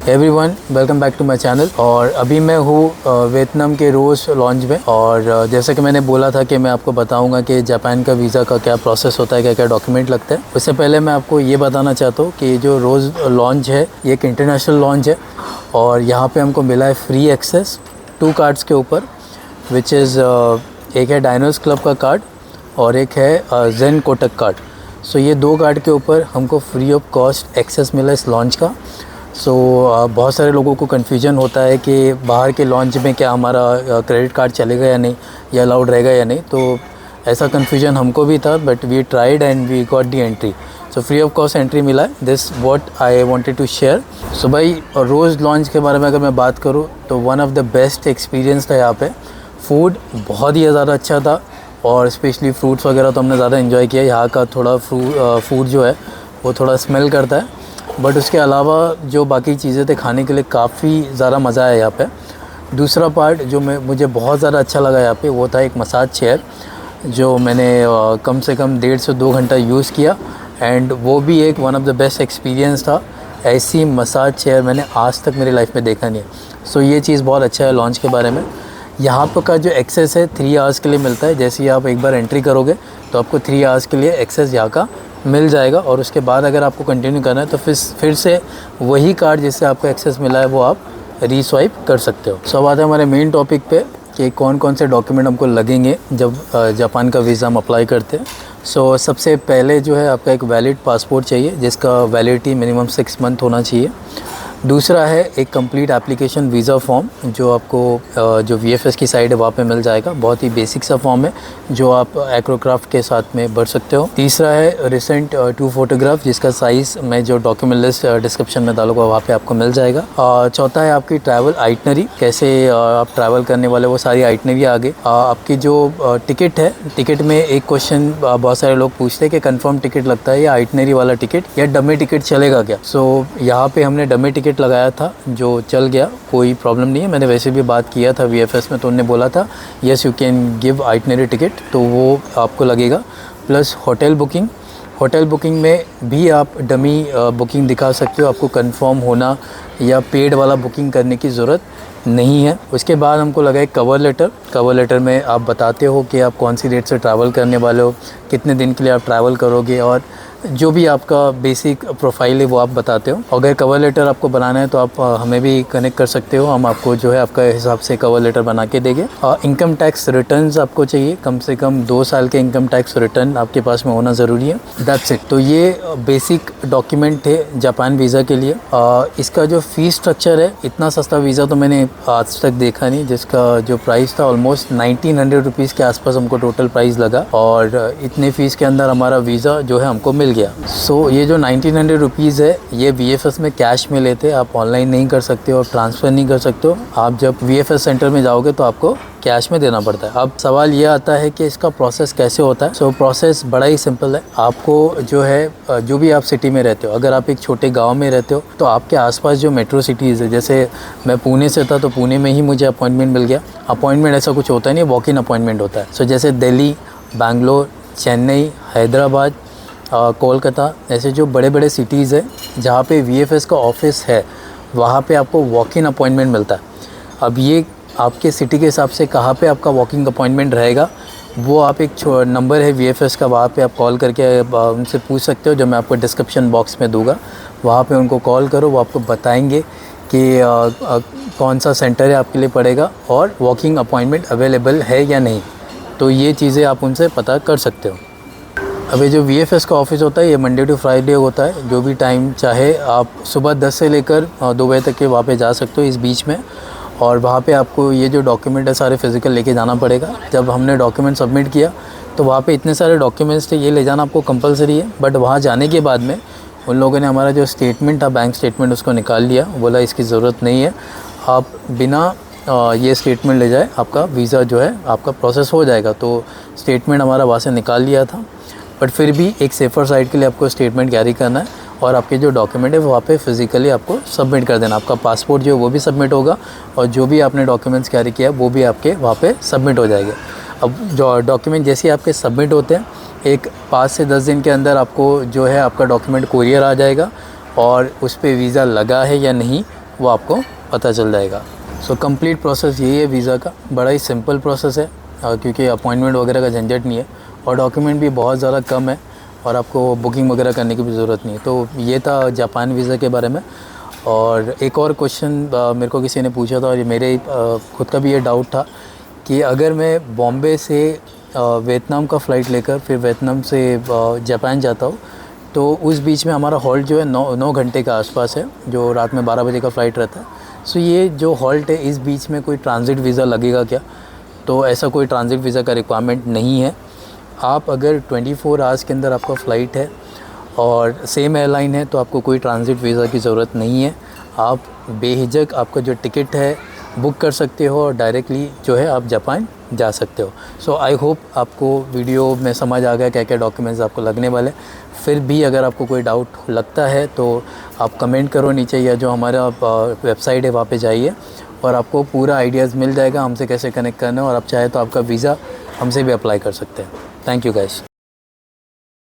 Everyone, welcome back to my channel. और अभी मैं हूँ वियतनाम के रोज़ लॉन्च में। और जैसे कि मैंने बोला था कि मैं आपको बताऊंगा कि जापान का वीज़ा का क्या प्रोसेस होता है, क्या क्या डॉक्यूमेंट लगता है। उससे पहले मैं आपको ये बताना चाहता हूँ कि जो रोज़ लॉन्च है ये एक इंटरनेशनल लॉन्च है और यहाँ पे हमको मिला है फ्री एक्सेस 2 कार्ड्स के ऊपर, विच इज़ एक है डायनोस क्लब का कार्ड और एक है जेन कोटक कार्ड। सो ये 2 कार्ड के ऊपर हमको फ्री ऑफ कॉस्ट एक्सेस मिला इस लॉन्च का। बहुत सारे लोगों को कन्फ्यूजन होता है कि बाहर के लॉन्च में क्या हमारा क्रेडिट कार्ड चलेगा या नहीं, या अलाउड रहेगा या नहीं। तो ऐसा कन्फ्यूजन हमको भी था, but we tried and we got the entry. So free of cost entry मिला है। This what I wanted to share. So भाई, रोज़ लॉन्च के बारे में अगर मैं बात करूँ तो one of the best experience था यहाँ पे। फूड बहुत ही ज़्यादा अच्छा था और स्पेशली फ्रूट्स वगैरह तो हमने ज़्यादा इन्जॉय किया। यहाँ का थोड़ा फूड जो है वो थोड़ा स्मेल करता है, बट उसके अलावा जो बाकी चीज़ें थे खाने के लिए काफ़ी ज़्यादा मज़ा आया यहाँ पे। दूसरा पार्ट जो मुझे बहुत ज़्यादा अच्छा लगा यहाँ पे वो था एक मसाज चेयर, जो मैंने कम से कम 1.5 से 2 घंटा यूज़ किया एंड वो भी एक one of the best experience था। ऐसी मसाज चेयर मैंने आज तक मेरी लाइफ में देखा नहीं है। सो ये चीज़ बहुत अच्छा है लॉन्च के बारे में। यहाँ पर का जो एक्सेस है 3 आवर्स के लिए मिलता है। जैसे ही आप एक बार एंट्री करोगे तो आपको 3 आवर्स के लिए एक्सेस यहाँ का मिल जाएगा और उसके बाद अगर आपको कंटिन्यू करना है तो फिर से वही कार्ड जिससे आपको एक्सेस मिला है वो आप रीस्वाइप कर सकते हो। सो अब आते हैं हमारे मेन टॉपिक पे कि कौन कौन से डॉक्यूमेंट हमको लगेंगे जब जापान का वीज़ा हम अप्लाई करते हैं। सो सबसे पहले जो है आपका एक वैलिड पासपोर्ट चाहिए जिसका वैलिडिटी मिनिमम 6 मंथ होना चाहिए। दूसरा है एक कंप्लीट एप्लीकेशन वीज़ा फॉर्म जो आपको जो VFS की साइड है वहाँ पे मिल जाएगा। बहुत ही बेसिक सा फॉर्म है जो आप एक्रोक्राफ्ट के साथ में भर सकते हो। तीसरा है रिसेंट 2 फोटोग्राफ जिसका साइज़ मैं जो डॉक्यूमेंट लिस्ट डिस्क्रिप्शन में डालूंगा वहाँ पे आपको मिल जाएगा। चौथा है आपकी ट्रैवल आइटनरी, कैसे आप ट्रैवल करने वाले वो सारी आइटनरी आगे। आपकी जो टिकट है, टिकट में एक क्वेश्चन बहुत सारे लोग पूछते हैं कि कन्फर्म टिकट लगता है या आइटनरी वाला टिकट या डमी टिकट चलेगा क्या। सो यहाँ पे हमने डमी टिकट लगाया था जो चल गया, कोई प्रॉब्लम नहीं है। मैंने वैसे भी बात किया था VFS में तो उन्होंने बोला था yes you can give itinerary ticket, तो वो आपको लगेगा। प्लस होटल बुकिंग में भी आप डमी बुकिंग दिखा सकते हो, आपको कंफर्म होना या पेड वाला बुकिंग करने की ज़रूरत नहीं है। उसके बाद हमको लगा एक कवर लेटर में आप बताते हो कि आप कौन सी डेट से ट्रैवल करने वाले हो, कितने दिन के लिए आप ट्रैवल करोगे और जो भी आपका बेसिक प्रोफाइल है वो आप बताते हो। अगर कवर लेटर आपको बनाना है तो आप हमें भी कनेक्ट कर सकते हो, हम आपको जो है आपका हिसाब से कवर लेटर बना के देंगे। इनकम टैक्स रिटर्न्स आपको चाहिए, कम से कम 2 साल के इनकम टैक्स रिटर्न आपके पास में होना ज़रूरी है। That's it. तो ये बेसिक डॉक्यूमेंट थे जापान वीज़ा के लिए। इसका जो फ़ीस स्ट्रक्चर है, इतना सस्ता वीज़ा तो मैंने आज तक देखा नहीं, जिसका जो प्राइस था ऑलमोस्ट 1900 रुपीज़ के आसपास हमको टोटल प्राइस लगा और इतने फ़ीस के अंदर हमारा वीज़ा जो है हमको मिल गया। सो ये जो 1900 रुपीज़ है ये VFS में कैश में लेते, आप ऑनलाइन नहीं कर सकते हो, ट्रांसफ़र नहीं कर सकते हो। आप जब VFS सेंटर में जाओगे तो आपको कैश में देना पड़ता है। अब सवाल ये आता है कि इसका प्रोसेस कैसे होता है। सो प्रोसेस बड़ा ही सिंपल है। आपको जो है जो भी आप सिटी में रहते हो, अगर आप एक छोटे गांव में रहते हो तो आपके आसपास जो मेट्रो सिटीज़ है, जैसे मैं पुणे से था तो पुणे में ही मुझे अपॉइंटमेंट मिल गया। अपॉइंटमेंट ऐसा कुछ होता नहीं, वॉक इन अपॉइंटमेंट होता है। सो जैसे दिल्ली, बैंगलोर, चेन्नई, हैदराबाद, कोलकाता, ऐसे जो बड़े बड़े सिटीज़ हैं जहाँ पे VFS का ऑफिस है वहाँ पे आपको वॉक इन अपॉइंटमेंट मिलता है। अब ये आपके सिटी के हिसाब से कहाँ पे आपका वॉकिंग अपॉइंटमेंट रहेगा वो आप एक नंबर है VFS का, वहाँ पे आप कॉल करके उनसे पूछ सकते हो, जो मैं आपको डिस्क्रिप्शन बॉक्स में दूंगा। वहाँ पे उनको कॉल करो, वो आपको बताएंगे कि कौन सा सेंटर है आपके लिए पड़ेगा और वॉकिंग अपॉइंटमेंट अवेलेबल है या नहीं। तो ये चीज़ें आप उनसे पता कर सकते हो। अभी जो VFS का ऑफ़िस होता है ये मंडे टू फ्राइडे होता है। जो भी टाइम चाहे आप सुबह 10 से लेकर 2 बजे तक के वहाँ पे जा सकते हो इस बीच में। और वहाँ पे आपको ये जो डॉक्यूमेंट है सारे फिज़िकल लेके जाना पड़ेगा। जब हमने डॉक्यूमेंट सबमिट किया तो वहाँ पे इतने सारे डॉक्यूमेंट्स थे, ये ले जाना आपको कंपलसरी है। बट वहाँ जाने के बाद में उन लोगों ने हमारा जो स्टेटमेंट था, बैंक स्टेटमेंट, उसको निकाल लिया। बोला इसकी ज़रूरत नहीं है, आप बिना ये स्टेटमेंट ले जाए आपका वीज़ा जो है आपका प्रोसेस हो जाएगा। तो स्टेटमेंट हमारा वहाँ से निकाल लिया था, बट फिर भी एक सेफ़र साइड के लिए आपको स्टेटमेंट कैरी करना है और आपके जो डॉक्यूमेंट है वहाँ पे फ़िज़िकली आपको सबमिट कर देना। आपका पासपोर्ट जो है वो भी सबमिट होगा और जो भी आपने डॉक्यूमेंट्स कैरी किया वो भी आपके वहाँ पे सबमिट हो जाएंगे। अब जो डॉक्यूमेंट जैसे आपके सबमिट होते हैं, एक 5 से 10 दिन के अंदर आपको जो है आपका डॉक्यूमेंट कोरियर आ जाएगा और उस पर वीज़ा लगा है या नहीं वो आपको पता चल जाएगा। सो कंप्लीट प्रोसेस यही है वीज़ा का, बड़ा ही सिंपल प्रोसेस है क्योंकि अपॉइंटमेंट वगैरह का झंझट नहीं है और डॉक्यूमेंट भी बहुत ज़्यादा कम है और आपको बुकिंग वगैरह करने की भी ज़रूरत नहीं है। तो ये था जापान वीज़ा के बारे में। और एक और क्वेश्चन मेरे को किसी ने पूछा था और ये मेरे खुद का भी ये डाउट था कि अगर मैं बॉम्बे से वियतनाम का फ़्लाइट लेकर फिर वियतनाम से जापान जाता हूँ तो उस बीच में हमारा हॉल्ट जो है 9 घंटे के आसपास है, जो रात में 12 बजे का फ़्लाइट रहता है। सो ये जो हॉल्ट है इस बीच में कोई ट्रांज़िट वीज़ा लगेगा क्या? तो ऐसा कोई ट्रांज़िट वीज़ा का रिक्वायरमेंट नहीं है। आप अगर 24 आवर्स के अंदर आपका फ़्लाइट है और सेम एयरलाइन है तो आपको कोई ट्रांज़िट वीज़ा की ज़रूरत नहीं है। आप बेहिचक आपका जो टिकट है बुक कर सकते हो और डायरेक्टली जो है आप जापान जा सकते हो। सो आई होप आपको वीडियो में समझ आ गया क्या क्या डॉक्यूमेंट्स आपको लगने वाले। फिर भी अगर आपको कोई डाउट लगता है तो आप कमेंट करो नीचे या जो हमारा वेबसाइट है वहाँ पे जाइए और आपको पूरा आइडियाज़ मिल जाएगा हमसे कैसे कनेक्ट करना है और आप चाहे तो आपका वीज़ा हमसे भी अप्लाई कर सकते हैं। Thank you guys.